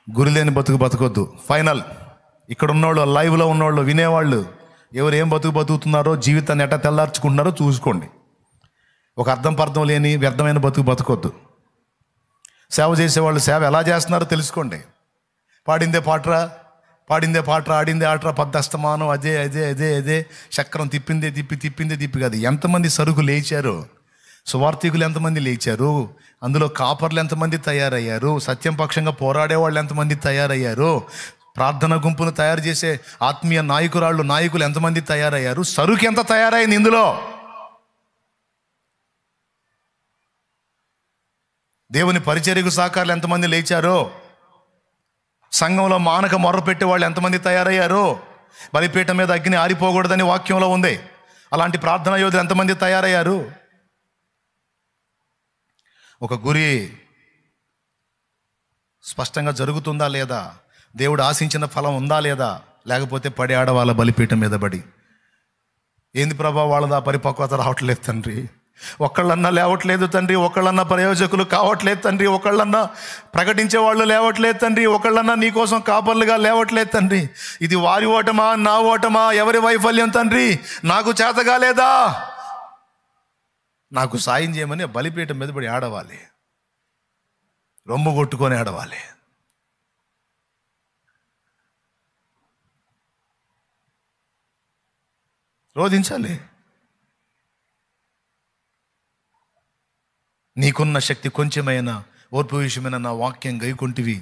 గురి లేని బతుకు బతకొద్దు. ఫైనల్. ఇక్కడ ఉన్నోళ్ళు, లైవ్లో ఉన్నోళ్ళు, వినేవాళ్ళు ఎవరు ఏం బతుకుతున్నారో, జీవితాన్ని ఎట్లా తెల్లార్చుకుంటున్నారో చూసుకోండి. ఒక అర్థం లేని వ్యర్థమైన బతుకు బతకొద్దు. సేవ చేసేవాళ్ళు సేవ ఎలా చేస్తున్నారో తెలుసుకోండి. పాడిందే పాటరా, ఆడిందే ఆటరా, పద్దస్తమానం అదే అదే అదే అదే చక్రం తిప్పిందే తిప్పి కాదు. ఎంతమంది సరుకు లేచారు, సువార్థికులు ఎంతమంది లేచారు, అందులో కాపర్లు ఎంతమంది తయారయ్యారు, సత్యం పక్షంగా పోరాడేవాళ్ళు ఎంతమంది తయారయ్యారు, ప్రార్థన గుంపును తయారు చేసే ఆత్మీయ నాయకులు ఎంతమంది తయారయ్యారు, సరుకు ఎంత తయారైంది ఇందులో. దేవుని పరిచర్యకు సహకారులు ఎంతమంది లేచారో, సంఘంలో మానక మొర్ర పెట్టే వాళ్ళు ఎంతమంది తయారయ్యారో, బలిపీఠం మీద అగ్ని ఆరిపోకూడదని వాక్యంలో ఉంది. అలాంటి ప్రార్థనా యోధులు ఎంతమంది తయారయ్యారు. ఒక గురి స్పష్టంగా జరుగుతుందా లేదా, దేవుడు ఆశించిన ఫలం ఉందా లేదా, లేకపోతే పడి ఆడవాళ్ళ బలిపీఠం మీద పడి ఏంది ప్రభా వాళ్ళదా పరిపక్వత రావట్లేదు తండ్రి, ఒకళ్ళన్నా లేవట్లేదు తండ్రి, ఒకళ్ళన్నా ప్రయోజకులు కావట్లేదు తండ్రి, ఒకళ్ళన్నా ప్రకటించే వాళ్ళు లేవట్లేదు తండ్రి, ఒకళ్ళన్నా నీకోసం కాపర్లుగా లేవట్లేదు తండ్రి. ఇది వారి ఓటమా నా ఓటమా, ఎవరి వైఫల్యం తండ్రి, నాకు చేత కాలేదా, నాకు సాయం చేయమని బలిపీఠం మీద పడి ఆడవాలి, రొమ్ము కొట్టుకొని ఆడవాలి. రోధించాలి. నీకున్న శక్తి కొంచెమైనా ఓర్పు విషయమైన నా వాక్యం గైకొంటివి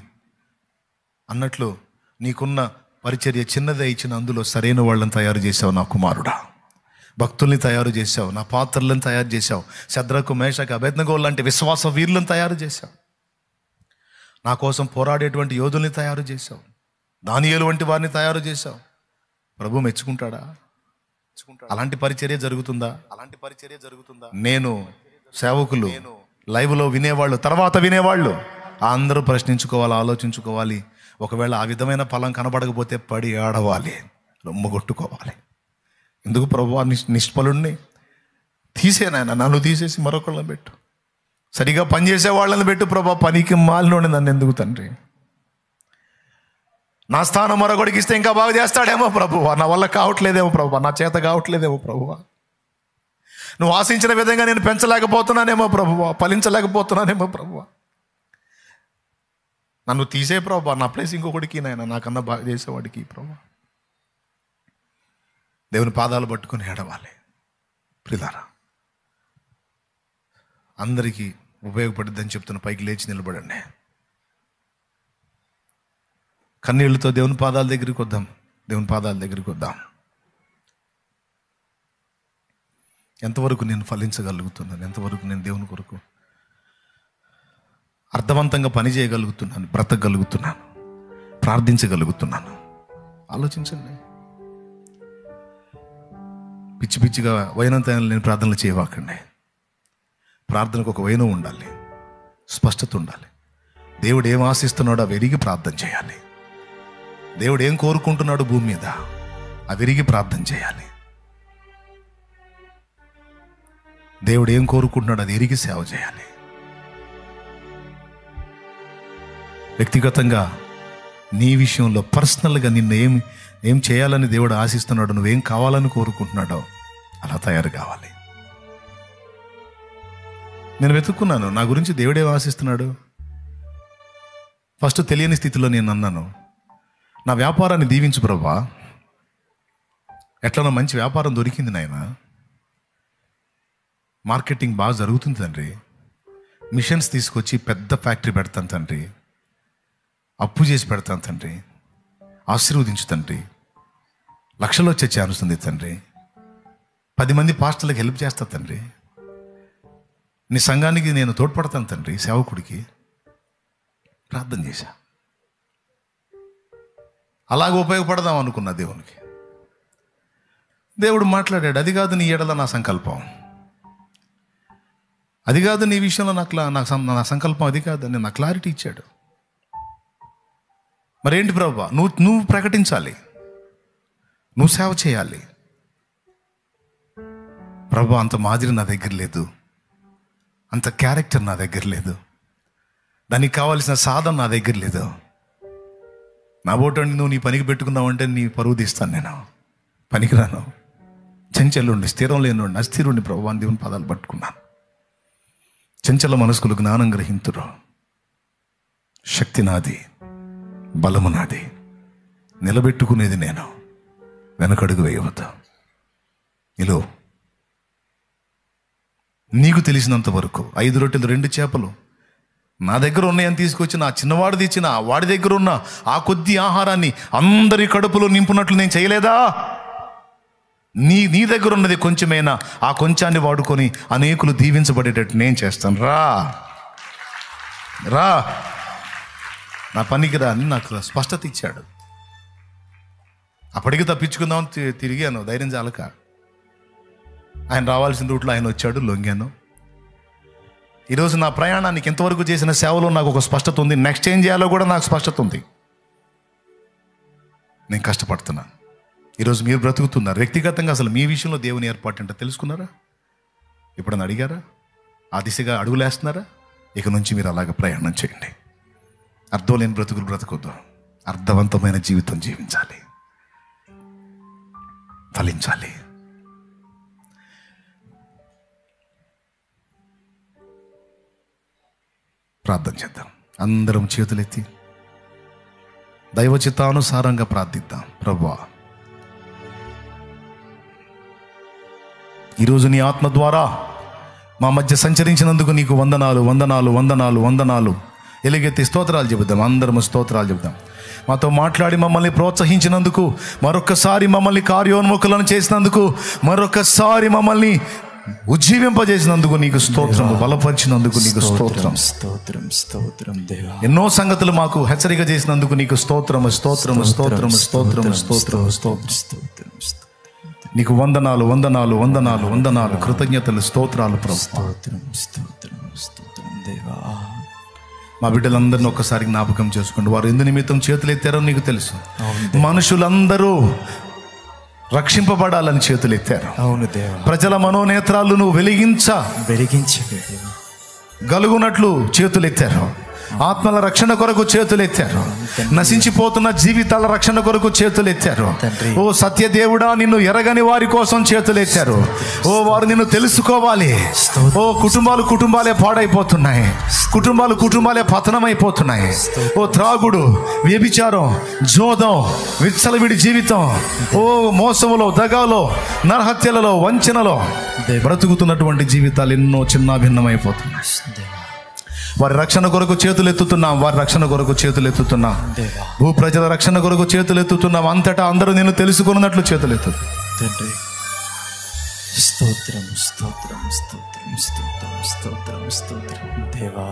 అన్నట్లు నీకున్న పరిచర్య చిన్నదే ఇచ్చిన అందులో సరైన వాళ్ళని తయారు చేసావు నా కుమారుడా. భక్తుల్ని తయారు చేశావు, నా పాత్రలను తయారు చేశావు, శద్రకు మేషకు అబేద్నెగో లాంటి విశ్వాస వీరులను తయారు చేశావు, నా కోసం పోరాడేటువంటి యోధుల్ని తయారు చేశావు, దానియేలు వంటి వారిని తయారు చేశావు. ప్రభు మెచ్చుకుంటాడా? అలాంటి పరిచర్య జరుగుతుందా? నేను సేవకులు, లైవ్లో వినేవాళ్ళు, తర్వాత వినేవాళ్ళు అందరూ ప్రశ్నించుకోవాలి, ఆలోచించుకోవాలి. ఒకవేళ ఆ విధమైన ఫలం కనబడకపోతే పడి ఆడవాలి, రొమ్ము కొట్టుకోవాలి. ఎందుకు ప్రభువా నిష్ఫలుణ్ణి తీసేనాయన, నన్ను తీసేసి మరొకళ్ళని పెట్టు, సరిగా పనిచేసే వాళ్ళని పెట్టు ప్రభా, పనికి మాలినోడి నన్ను ఎందుకు తండ్రి, నా స్థానం మరొకడికి ఇస్తే ఇంకా బాగా చేస్తాడేమో ప్రభువా, నా వల్ల కావట్లేదేమో ప్రభువా, నా చేత కావట్లేదేమో ప్రభువా, నువ్వు ఆశించిన విధంగా నేను పెంచలేకపోతున్నానేమో ప్రభువా, ఫలించలేకపోతున్నానేమో ప్రభువా, నన్ను తీసే ప్రభువా, నా ప్లేస్ ఇంకొకటికి నాయన, నాకన్నా బాగా చేసేవాడికి ప్రభువా. దేవుని పాదాలు పట్టుకొని ఏడవాలి. ప్రియులారా, అందరికీ ఉపయోగపడుద్దని చెప్తున్న పైకి లేచి నిలబడండి. కన్నీళ్లతో దేవుని పాదాల దగ్గరికి వద్దాం, దేవుని పాదాల దగ్గరికి వద్దాం. ఎంతవరకు నేను ఫలించగలుగుతున్నాను, ఎంతవరకు నేను దేవుని కొరకు అర్థవంతంగా పని చేయగలుగుతున్నాను, బ్రతకగలుగుతున్నాను, ప్రార్థించగలుగుతున్నాను. ఆలోచించండి. పిచ్చి పిచ్చిగా వైనంతైనా నేను ప్రార్థనలు చేయవాకండి. ప్రార్థనకు ఒక వైనం ఉండాలి, స్పష్టత ఉండాలి. దేవుడు ఏం ఆశిస్తున్నాడో అవి ఎరిగి ప్రార్థన చేయాలి. దేవుడు ఏం కోరుకుంటున్నాడు భూమి మీద అవి ఎరిగి ప్రార్థన చేయాలి. దేవుడు ఏం కోరుకుంటున్నాడు అది ఎరిగి సేవ చేయాలి. వ్యక్తిగతంగా నీ విషయంలో పర్సనల్గా నిన్ను ఏం చేయాలని దేవుడు ఆశిస్తున్నాడు, నువ్వేం కావాలని కోరుకుంటున్నాడో అలా తయారు కావాలి. నేను వెతుక్కున్నాను నా గురించి దేవుడేం ఆశిస్తున్నాడు. ఫస్ట్ తెలియని స్థితిలో నేను అన్నాను, నా వ్యాపారాన్ని దీవించు ప్రభా, ఎట్లనో మంచి వ్యాపారం దొరికింది నాయన, మార్కెటింగ్ బాగా జరుగుతుంది తండ్రి, మిషన్స్ తీసుకొచ్చి పెద్ద ఫ్యాక్టరీ పెడతాను తండ్రి, అప్పు చేసి పెడతాను తండ్రి, ఆశీర్వదించు తండ్రి, లక్షలు వచ్చే ఛాన్స్ ఉంది తండ్రి, 10 మంది పాస్టర్లకు హెల్ప్ చేస్తా తండ్రి, నీ సంఘానికి నేను తోడ్పడతాను తండ్రి, సేవకుడికి ప్రార్థన చేశా. అలాగ ఉపయోగపడదాం అనుకున్నా దేవునికి. దేవుడు మాట్లాడాడు, అది కాదు నీ ఎడల నా సంకల్పం, అది కాదు నీ విషయంలో నా సంకల్పం అది కాదు అని నా క్లారిటీ ఇచ్చాడు. మరేంటి ప్రభువా, నువ్వు ప్రకటించాలి, నువ్వు సేవ చేయాలి. ప్రభు అంత మాదిరి నా దగ్గర లేదు, అంత క్యారెక్టర్ నా దగ్గర లేదు, దానికి కావాల్సిన సాధన నా దగ్గర లేదు. నా బోటండి నువ్వు నీ పనికి పెట్టుకున్నావంటే నీ పరువు తీస్తాను, నేను పనికిరాను. చంచలుండి స్థిరం లేనుండి అస్థిరుండి ప్రభువా దేవుని పదాలు పట్టుకున్నాను. చంచల మనస్కులు జ్ఞానం గ్రహింతురు. శక్తి నాది, బలము నాది, నిలబెట్టుకునేది నేను, వెనకడుగు వేయవద్దు. ఇలో నీకు తెలిసినంత వరకు 5 రొట్టెలు 2 చేపలు నా దగ్గర ఉన్నాయని తీసుకొచ్చి నా చిన్నవాడిది ఇచ్చిన వాడి దగ్గర ఉన్న ఆ కొద్ది ఆహారాన్ని అందరి కడుపులో నింపునట్లు నేను చేయలేదా? నీ దగ్గర ఉన్నది కొంచెమైనా ఆ కొంచాన్ని వాడుకొని అనేకులు దీవించబడేటట్టు నేను చేస్తాను. రా నా పనికి రా అని నాకు స్పష్టత ఇచ్చాడు. అప్పటికి తప్పించుకుందాం తిరిగాను, ధైర్యం చాలక. ఆయన రావాల్సిన రూట్లో ఆయన వచ్చాడు, లొంగాను. ఈరోజు నా ప్రయాణానికి ఎంతవరకు చేసిన సేవలో నాకు ఒక స్పష్టత ఉంది. నెక్స్ట్ ఏం చేయాలో కూడా నాకు స్పష్టత ఉంది. నేను కష్టపడుతున్నాను. ఈరోజు మీరు బ్రతుకుతున్నారు. వ్యక్తిగతంగా అసలు మీ విషయంలో దేవుని ఏర్పాటు అంటే తెలుసుకున్నారా? ఎప్పుడన్నా అడిగారా? ఆ దిశగా అడుగులేస్తున్నారా? ఇక నుంచి మీరు అలాగే ప్రయాణం చేయండి. అర్థం లేని బ్రతుకులు బ్రతకొద్దు. అర్థవంతమైన జీవితం జీవించాలి, ఫలించాలి. ప్రార్థన చేద్దాం. అందరం చేతులెత్తి దైవ చిత్తానుసారంగా ప్రార్థిద్దాం. ప్రభువా, ఈరోజు నీ ఆత్మ ద్వారా మా మధ్య సంచరించినందుకు నీకు వందనాలు, వందనాలు, వందనాలు, వందనాలు. ఎలుగెత్తి స్తోత్రాలు చెబుదాం. అందరము స్తోత్రాలు చెబుదాం. మాతో మాట్లాడి మమ్మల్ని ప్రోత్సహించినందుకు, మరొకసారి మమ్మల్ని కార్యోన్ముఖులను చేసినందుకు, మరొకసారి మమ్మల్ని ఉజ్జీవింపజేసినందుకు నీకు స్తోత్రము, బలపరిచినందుకు నీకు స్తోత్రం. స్తోత్రం స్తోత్రం దేవా. ఎన్నో సంగతులు మాకు హెచ్చరిక చేసినందుకు నీకు స్తోత్రము, స్తోత్రము, స్తోత్రము, స్తోత్రము, స్తోత్రము, స్తోత్రం. నీకు వందనాలు, వందనాలు, వందనాలు, వందనాలు, కృతజ్ఞతలు, స్తోత్రాలు ప్రభు. స్తోత్రం స్తోత్రం స్తోత్రం దేవా. మా బిడ్డలందరినీ ఒక్కసారి జ్ఞాపకం చేసుకోండి. వారు ఎందు నిమిత్తం చేతులు ఎత్తారో నీకు తెలుసు. మనుషులందరూ రక్షింపబడాలని చేతులు ఎత్తారు. అవును దేవా. ప్రజల మనోనేత్రాలను గలుగునట్లు చేతులు ఎత్తారు. ఆత్మల రక్షణ కొరకు చేతులు ఎత్తారు. నశించిపోతున్న జీవితాల రక్షణ కొరకు చేతులు ఎత్తారు. ఓ సత్యదేవుడా, నిన్ను ఎరగని వారి కోసం చేతులు ఎత్తారు. ఓ వారు నిన్ను తెలుసుకోవాలి. ఓ కుటుంబాలే పాడైపోతున్నాయి, కుటుంబాలే పతనమైపోతున్నాయి. ఓ త్రాగుడు, వ్యభిచారం, జోదం, విచ్చలవిడి జీవితం, ఓ మోసములో, దగాలో, నరహత్యలలో, వంచనలో బ్రతుకుతున్నటువంటి జీవితాలు ఎన్నో చిన్న భిన్నమైపోతున్నాయి. వారి రక్షణ కొరకు చేతులు ఎత్తుతున్నాం, వారి రక్షణ కొరకు చేతులు ఎత్తుతున్నాం. భూ ప్రజల రక్షణ కొరకు చేతులు ఎత్తుతున్నాం. అంతటా అందరూ నేను తెలుసుకున్నట్లు చేతులు ఎత్తుతున్నాం. స్తోత్రం స్తోత్రం స్తోత్రం స్తోత్రం స్తోత్రం స్తోత్రం దేవా.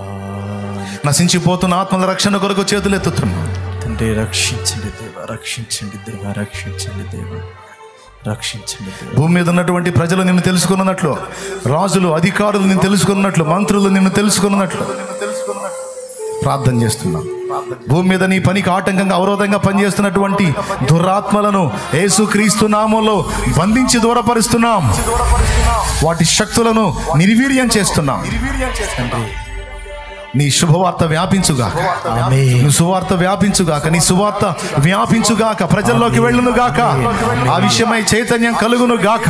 నశించిపోతున్న ఆత్మల రక్షణ కొరకు చేతులు ఎత్తుతున్నాం. తండ్రి, రక్షించండి దేవా, రక్షించండి దేవా, రక్షించండి దేవా, రక్షించండి. భూమి మీద ఉన్నటువంటి ప్రజలు నిన్ను తెలుసుకున్నట్లు, రాజులు, అధికారులు నిన్ను తెలుసుకున్నట్లు, మంత్రులు నిన్ను తెలుసుకున్నట్లు ప్రార్థన చేస్తున్నాం. భూమి మీద నీ పనికి ఆటంకంగా, అవరోధంగా పనిచేస్తున్నటువంటి దురాత్మలను యేసుక్రీస్తు నామములో బంధించి దూరపరుస్తున్నాం. వాటి శక్తులను నిర్వీర్యం చేస్తున్నాం. నీ శుభవార్త వ్యాపించుగాక, నీ సువార్త వ్యాపించుగాక, నీ సువార్త వ్యాపించుగాక, ప్రజల్లోకి వెళ్ళునుగాక, ఆ విషయమై చైతన్యం కలుగునుగాక.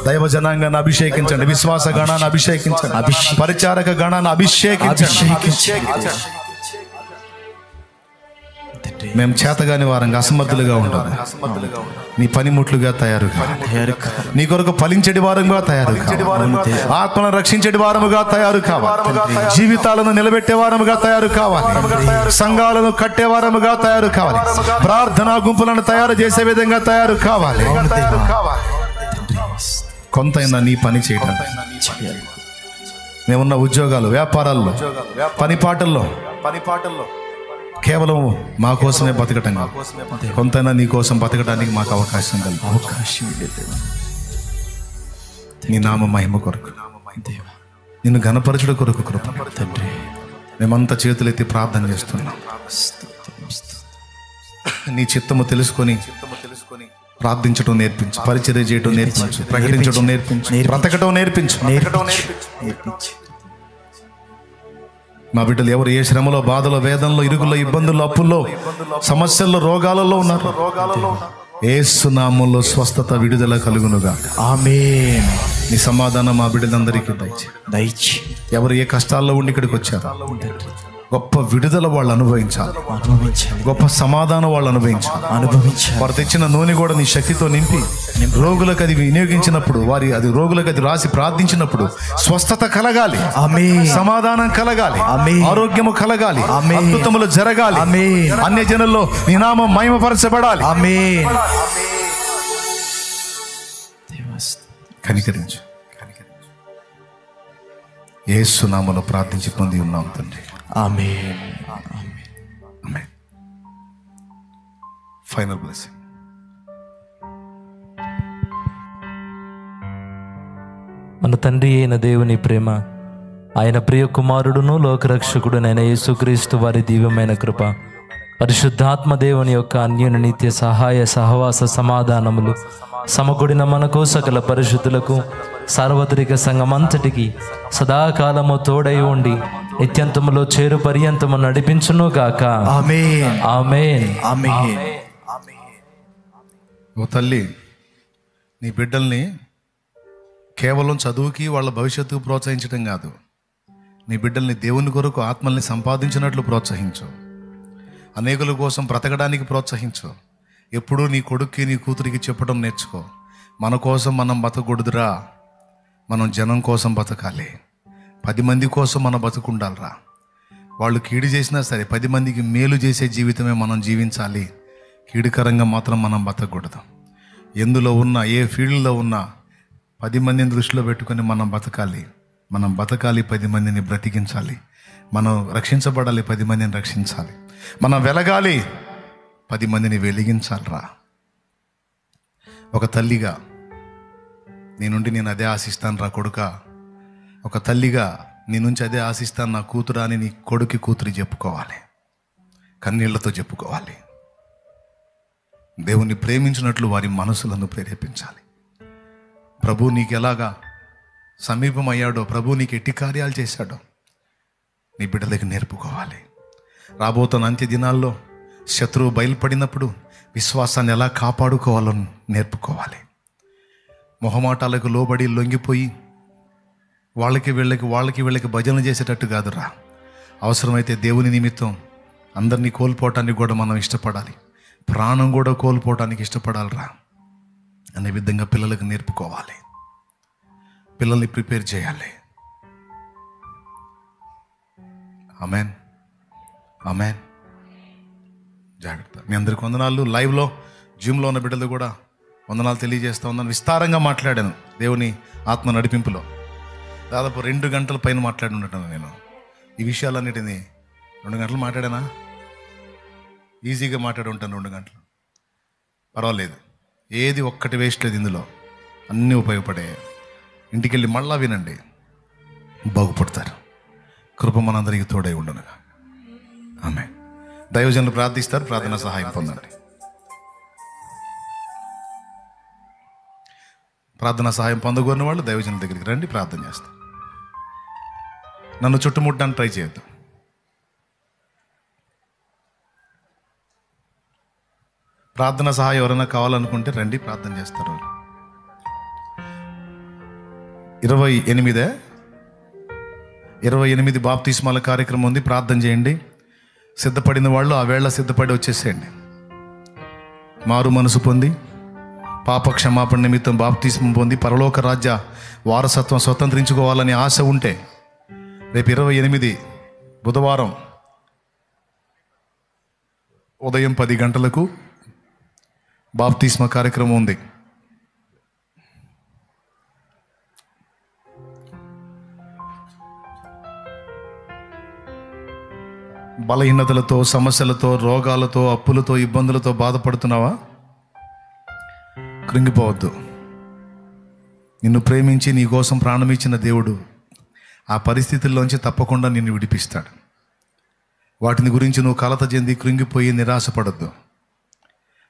దైవ జనాంగాన్ని అభిషేకించండి, విశ్వాస గణాన్ని అభిషేకించండి, పరిచారక గణాన్ని అభిషేకించండి. మేము చేతగాని వారంగా, అసమర్థులుగా ఉండాలి. నీ పనిముట్లుగా తయారు, నీ కొరకు ఫలించేటి వారముగా తయారు, ఆత్మను రక్షించేటి వారముగా తయారు కావాలి, జీవితాలను నిలబెట్టే వారముగా తయారు కావాలి, సంఘాలను కట్టే వారముగా తయారు కావాలి, ప్రార్థనా గుంపులను తయారు చేసే విధంగా తయారు కావాలి. కొంతైనా నీ పని చేయడానికి మేమున్న ఉద్యోగాలు, వ్యాపారాల్లో, పనిపాటల్లో కేవలం మా కోసమే బతకటం కాదు, కొంతైనా నీ కోసం బతకడానికి మాకు అవకాశం నీ నామ మహిమ కొరకు, నిన్ను ఘనపరచుడు కొరకు కృప. మేమంతా చేతులెత్తి ప్రార్థన చేస్తున్నాం. నీ చిత్తము తెలుసుకొని ప్రార్థించడం నేర్పించు, పరిచర్య చేయడం నేర్పించు, ప్రకటించడం నేర్పించు, బ్రతకటం నేర్పించు. మా బిడ్డలు ఎవరు ఏ శ్రమలో, బాధలో, వేదనలో, ఇరుగుల్లో, ఇబ్బందుల్లో, అప్పుల్లో, సమస్యల్లో, రోగాలలో ఉన్నారు, యేసు నామములో స్వస్థత, విడుదల కలుగునుగా. ఆమేన్. నీ సమాధానం మా బిడ్డలందరికీ దయచి ఎవరు ఏ కష్టాల్లో ఉండి ఇక్కడికి వచ్చారు, గొప్ప విడుదల వాళ్ళు అనుభవించాలి, గొప్ప సమాధానం వాళ్ళు అనుభవించాలి. వారు తెచ్చిన నూనె కూడా నీ శక్తితో నింపి రోగులకు అది వినియోగించినప్పుడు, అది రోగులకు అది రాసి ప్రార్థించినప్పుడు స్వస్థత కలగాలి, సమాధానం కలగాలి, ఆరోగ్యము కలగాలి, అద్భుతములు జరగాలి, అన్య జనుల్లో నీ నామం మహిమపరచబడాలి. కనికరించు. యేసు నామములో ప్రార్థించి పొంది ఉన్నాం తండ్రి. ఆమేన్. ఆమేన్. Final blessing. మన తండ్రి అయిన దేవుని ప్రేమ, ఆయన ప్రియ కుమారుడును లోకరక్షకుడునైన యేసుక్రీస్తు వారి దివ్యమైన కృప, పరిశుద్ధాత్మ దేవుని యొక్క అన్యోన్య నిత్య సహాయ సహవాస సమాధానములు సమకూడిన మనకు, సకల పరిశుద్ధులకు, సార్వత్రిక సంఘమంతటికి సదాకాలము తోడై ఉండి నిత్యంతములో చేరు పర్యంతము నడిపించును గాక. ఆమేన్. ఆమేన్. ఆమేన్. ఓ తల్లి, నీ బిడ్డల్ని కేవలం చదువుకి వాళ్ళ భవిష్యత్తుకు ప్రోత్సహించడం కాదు, నీ బిడ్డల్ని దేవుని కొరకు ఆత్మల్ని సంపాదించినట్లు ప్రోత్సహించు. అనేకుల కోసం బ్రతకడానికి ప్రోత్సహించు. ఎప్పుడూ నీ కొడుక్కి, నీ కూతురికి చెప్పడం నేర్చుకో, మన కోసం మనం బతకూడదురా, మనం జనం కోసం బతకాలి, 10 మంది కోసం మనం బతుకుండాలిరా. వాళ్ళు కీడు చేసినా సరే 10 మందికి మేలు చేసే జీవితమే మనం జీవించాలి, కీడుకరంగా మాత్రం మనం బతకూడదు. ఎందులో ఉన్నా, ఏ ఫీల్డ్లో ఉన్నా 10 మందిని దృష్టిలో పెట్టుకొని మనం బతకాలి. 10 మందిని బ్రతికించాలి. మనం రక్షించబడాలి, 10 మందిని రక్షించాలి. మనం వెలగాలి, 10 మందిని వెలిగించాలిరా. ఒక తల్లిగా నీ నుండి నేను అదే ఆశిస్తాను రా కొడుకా, ఒక తల్లిగా నీ నుంచి అదే ఆశిస్తాను నా కూతురా అని నీ కొడుకు కూతురి చెప్పుకోవాలి, కన్నీళ్లతో చెప్పుకోవాలి. దేవుణ్ణి ప్రేమించినట్లు వారి మనసులను ప్రేరేపించాలి. ప్రభు నీకు ఎలాగా సమీపమయ్యాడో, ప్రభు నీకు ఎట్టి కార్యాలు చేశాడో నీ బిడ్డలకి నేర్పుకోవాలి. రాబోతున్న అంత్య దినాల్లో శత్రువు బయలుపడినప్పుడు విశ్వాసాన్ని ఎలా కాపాడుకోవాలో నేర్పుకోవాలి. మొహమాటాలకు లోబడి లొంగిపోయి వాళ్ళకి వీళ్ళకి భజనలు చేసేటట్టు కాదురా. అవసరమైతే దేవుని నిమిత్తం అందరినీ కోల్పోవటానికి కూడా మనం ఇష్టపడాలి, ప్రాణం కూడా కోల్పోవటానికి ఇష్టపడాలిరా అనే విధంగా పిల్లలకు నేర్పుకోవాలి, పిల్లల్ని ప్రిపేర్ చేయాలి. ఆమేన్. ఆమేన్. జాగ్రత్త. మీ అందరికి వందనాలు. లైవ్లో జిమ్లో ఉన్న బిడ్డలు కూడా వందనాలు తెలియజేస్తూ ఉన్నాను. విస్తారంగా మాట్లాడాను దేవుని ఆత్మ నడిపింపులో. దాదాపు 2 గంటల పైన మాట్లాడి ఉంటాను నేను. ఈ విషయాలన్నిటినీ 2 గంటలు మాట్లాడానా? ఈజీగా మాట్లాడి ఉంటాను 2 గంటలు. పర్వాలేదు, ఏది ఒక్కటి వేస్ట్ లేదు ఇందులో, అన్నీ ఉపయోగపడే. ఇంటికి వెళ్ళి మళ్ళా వినండి, బాగుపడతారు. కృప మనందరికీ తోడై ఉండనుగా. ఆమేన్. దైవజనులు ప్రార్థిస్తారు, ప్రార్థన సహాయం పొందండి. ప్రార్థన సహాయం పొందగోరిన వాళ్ళు దైవజనుల దగ్గరికి రండి, ప్రార్థన చేస్తాం. నన్ను చుట్టుముట్టడానికి ట్రై చేయొద్దు. ప్రార్థన సహాయం ఎవరైనా కావాలనుకుంటే రండి, ప్రార్థన చేస్తారు. 28 బాప్తిస్మాల కార్యక్రమం ఉంది, ప్రార్థన చేయండి. సిద్ధపడిన వాళ్ళు ఆ వేళ సిద్ధపడి వచ్చేసేయండి. మారు మనసు పొంది పాప క్షమాపణ నిమిత్తం బాప్తిస్మం పొంది పరలోక రాజ్య వారసత్వం స్వతంత్రించుకోవాలని ఆశ ఉంటే రేపు 28 బుధవారం ఉదయం 10 గంటలకు బాప్తిస్మ కార్యక్రమం ఉంది. బలహీనతలతో, సమస్యలతో, రోగాలతో, అప్పులతో, ఇబ్బందులతో బాధపడుతున్నావా? కృంగిపోవద్దు. నిన్ను ప్రేమించి నీ కోసం ప్రాణం ఇచ్చిన దేవుడు ఆ పరిస్థితుల్లోంచి తప్పకుండా నిన్ను విడిపిస్తాడు. వాటిని గురించి నువ్వు కలత చెంది కృంగిపోయి నిరాశపడద్దు.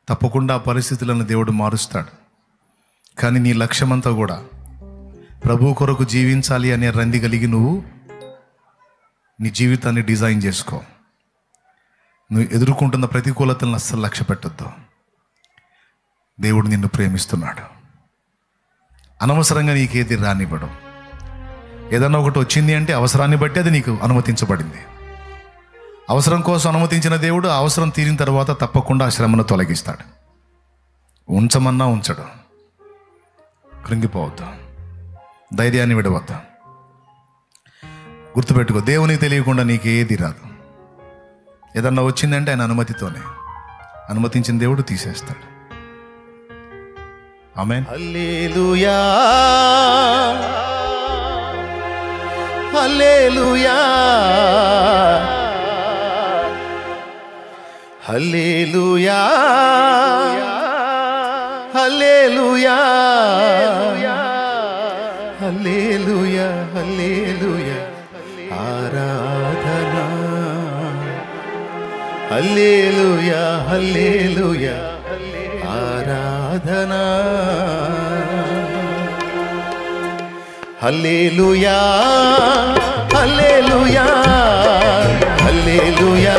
తప్పకుండా ఆ పరిస్థితులను దేవుడు మారుస్తాడు. కానీ నీ లక్ష్యమంతా కూడా ప్రభు కొరకు జీవించాలి అనే రంది కలిగి నువ్వు నీ జీవితాన్ని డిజైన్ చేసుకో. నువ్వు ఎదుర్కొంటున్న ప్రతికూలతలను అస్సలు లక్ష్య పెట్టొద్దు. దేవుడు నిన్ను ప్రేమిస్తున్నాడు. అనవసరంగా నీకేది రానివ్వడం. ఏదన్నా ఒకటి వచ్చింది అంటే అవసరాన్ని బట్టి అది నీకు అనుమతించబడింది. అవసరం కోసం అనుమతించిన దేవుడు ఆ అవసరం తీరిన తర్వాత తప్పకుండా ఆ శ్రమను తొలగిస్తాడు. ఉంచమన్నా ఉంచడు. కృంగిపోవద్దు, ధైర్యాన్ని విడవద్దు. గుర్తుపెట్టుకో, దేవునికి తెలియకుండా నీకు ఏది రాదు. ఏదన్నా వచ్చిందంటే ఆయన అనుమతితోనే. అనుమతించిన దేవుడు తీసేస్తాడు. ఆమేన్. హల్లెలూయా హల్లెలూయా హల్లెలూయా హల్లెలూయా హల్లెలూయా హల్లెలూయా ఆరాధనా హల్లెలూయా హల్లెలూయా ఆరాధనా హల్లెలూయా హల్లెలూయా హల్లెలూయా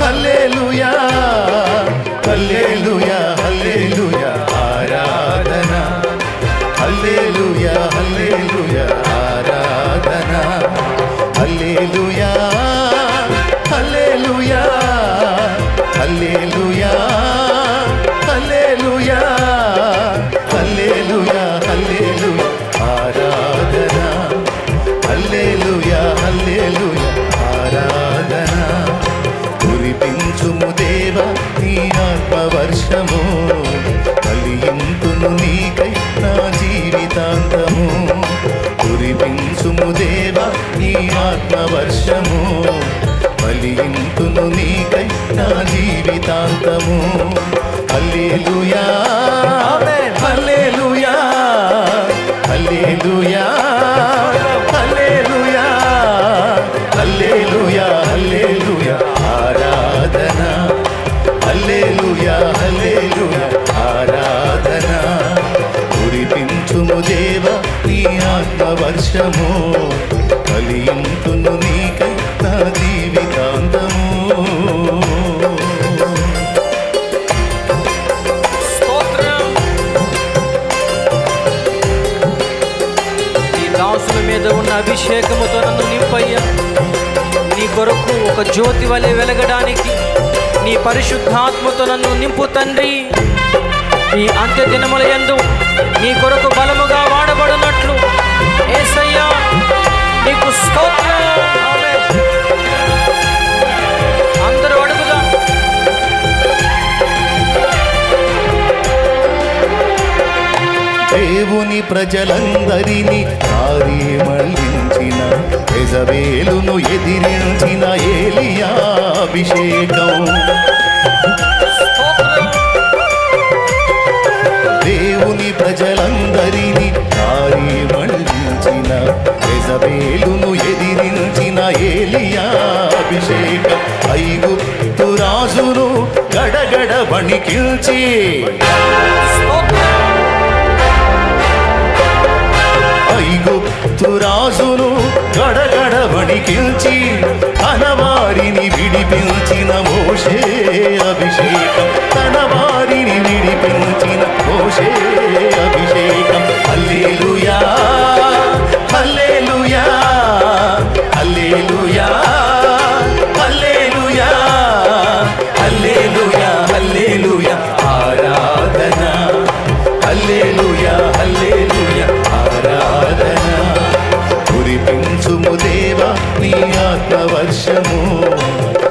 హల్లెలూయా హల్లెలూయా హల్లెలూయా ఆరాధనా హల్లెలూయా హల్లెలూయా ఆరాధనా హల్లెలూయా హల్లెలూయా హల్లెలూయా హల్లెలూయా హల్లెలూయా హల్లెలూయా ఆరాధనా హల్లెలూయా హల్లెలూయా ఆరాధనా కురిపించుము దేవా నీ ఆత్మవర్షము కలిగింతును నీకై నా జీవితాంతము కురిపించుము దేవా నీ ఆత్మవర్షము కలిగింతును నీకై నా జీవితాంతము హల్లెలూయా హల్లెలూయా హల్లెలూయా హల్లెలూయా హల్లెలూయా హల్లెలూయా ఆరాధనా హల్లెలూయా హల్లెలూయా ఆరాధనా కురిపించుము దేవా నీ ఆత్మవర్షము కలిగింతును నీకై నా జీవితాంతము మీద ఉన్న అభిషేకముతో నన్ను నింపయ్యా. నీ కొరకు ఒక జ్యోతి వలె వెలగడానికి నీ పరిశుద్ధాత్మతో నన్ను నింపు తండ్రి. ఈ అంత్య దినముల యందు నీ కొరకు బలముగా వాడబడినట్లు యేసయ్యా నీకు స్తోత్రం. అందరూ అడుగుదాం. దేవుని ప్రజలందరినీ దారి మళ్లించిన యెజబేలును ఎదిరించిన ఏలియా అభిషేకం. దేవుని ప్రజలందరినీ దారి మళ్లించిన యెజబేలును ఎదిరించిన ఏలియా అభిషేకం. ఐగుప్తు రాజును గడగడ వణికిల్చి ఐగుప్తు రాజును గడగడ వణికిల్చి తన వారిని విడిపించిన మోషే అభిషేకం. తన వారిని విడిపించిన మోషే అభిషేకం. హల్లెలూయా హల్లెలూయా హల్లెలూయా హల్లెలూయా హల్లెలూయా హల్లెలూయా ఆరాధనా హల్లెలూయా హల్లెలూయా ఆరాధనా కురిపించుము దేవా నీ ఆత్మవర్షము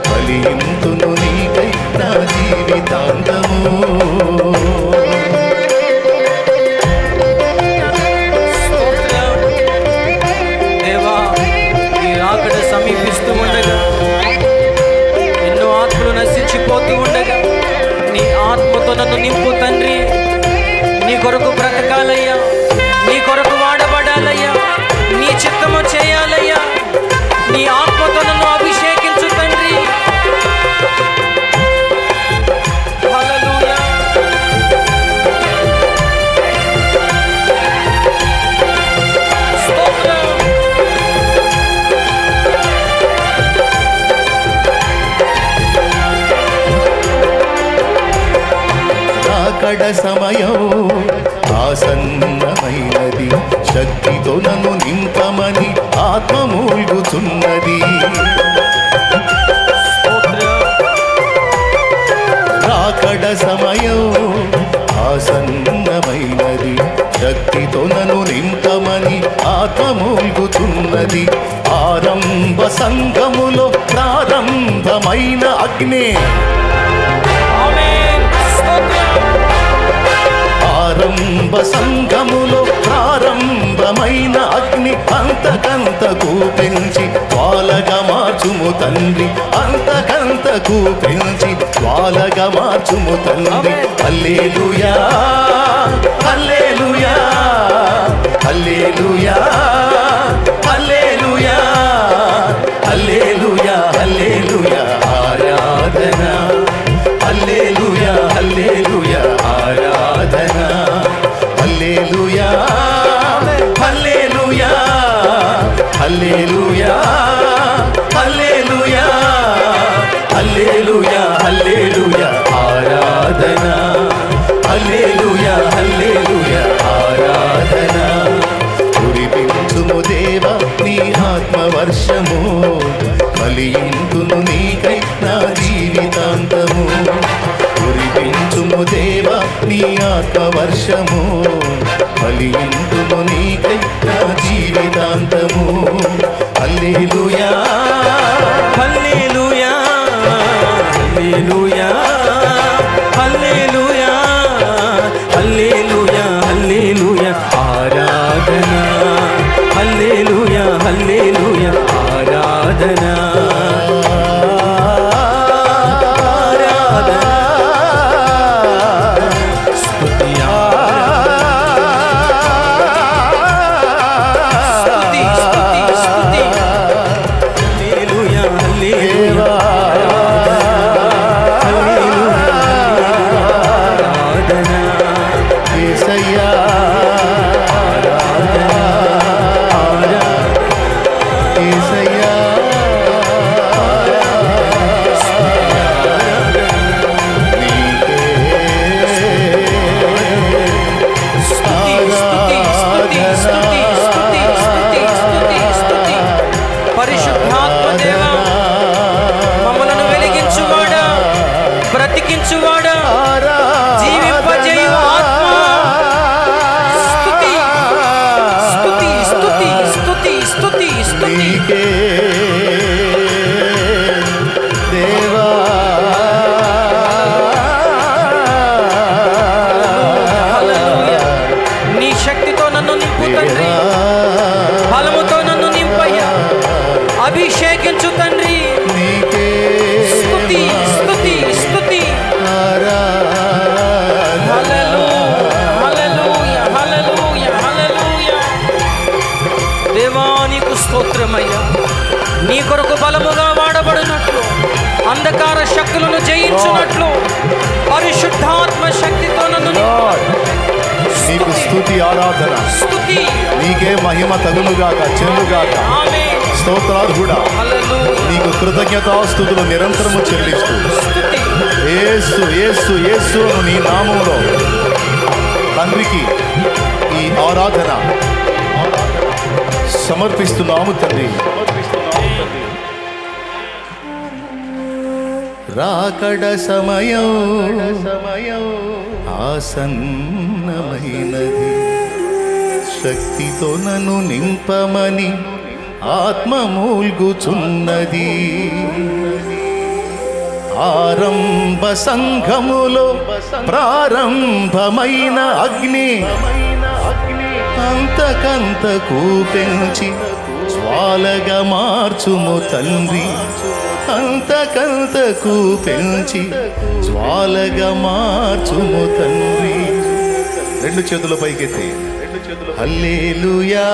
ఫలింతును నీకై నా జీవితాంతము. దేవా ఈ రాకడ సమీపిస్తూ ఉండగా ఎన్నో ఆత్మలు నశించిపోతూ ఉండగా నీ ఆత్మతో నన్ను నింపు తండ్రి. నీ కొరకు బ్రతకాలయ్యా, నీ కొరకు వాడబడాలయ్యా, నీ చిత్తము చేయాలయ్యా. నీ ఆత్మతో నన్ను అభిషేకించు తండ్రి. హల్లెలూయా స్తోత్రం. రాకడ సమయం ఆసన్నమైనది, శక్తితో నన్ను నింపమని ఆత్మ మూల్గుచున్నది. రాకడ సమయం ఆసన్నమైనది, శక్తితో నన్ను నింపమని ఆత్మ మూల్గుచున్నది. ఆరంభ సంఘములో ప్రారంభమైన అగ్ని, ఆరంభ సంఘములో ప్రారంభమైన అగ్ని అంతకంతకు పెంచి జ్వాలగా మార్చుము తండ్రి, అంతకంతకు పెంచి జ్వాలగా మార్చుము తండ్రి. హల్లెలూయా హల్లెలూయా హల్లెలూయా హల్లెలూయా హల్లెలూయా హల్లెలూయా ఆరాధన, హల్లెలూయా హల్లెలూయా ఆరాధన, హల్లెలూయా హల్లెలూయా హల్లెలూయా హల్లెలూయా హల్లెలూయా హల్లెలూయా ఆరాధన, హల్లెలూయా హల్లెలూయా ఆరాధన. కురిపించుము దేవా నీ ఆత్మవర్షము, ఫలింతును నీకై నా జీవితాంతము. కురిపించుము దేవా నీ ఆత్మవర్షము, ఫలింతును నీకై నా జీవితాంతము. హల్లెలూయా హల్లెలూయా హల్లెలూయా హల్లెలూయా హల్లెలూయా హల్లెలూయా ఆరాధన, హల్లెలూయా హల్లెలూయా ఆరాధన. నీ కొరకు బలముగా వాడబడినట్లు, అంధకార శక్తులను జయించినట్లు పరిశుద్ధాత్మ శక్తితో నన్ను నీకు స్తుతి ఆరాధన, స్తుతి నీకే మహిమ తగులుగాక చెల్లుగాక. స్తోత్రార్హుడా నీకు కృతజ్ఞతాస్తుతులు నిరంతరము చెల్లిస్తూ యేసు యేసు యేసు నీ నామములో తండ్రికి ఈ ఆరాధన సమర్పిస్తున్నాము తండ్రి. రాకడ సమయం ఆసన్నమైనది, శక్తితో నన్ను నింపమని ఆత్మ మూల్గుచున్నది. ఆరంభ సంఘములో ప్రారంభమైన అగ్ని అంతకంతకు పెంచి జ్వాలగా మార్చుము తండ్రి, అంతకంతకు పెంచి జ్వాలగా మార్చుము తండ్రి. రెండు చేతుల పైకెత్తి హల్లెలూయా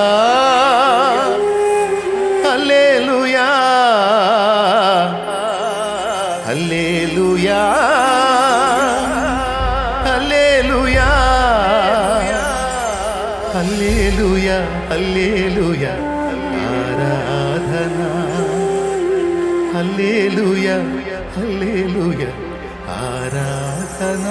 హల్లెలూయా హల్లెలూయా హల్లెలూయా హల్లెలూయా హల్లెలూయా ఆరాధన, హల్లెలూయా హల్లెలూయా ఆరాధన.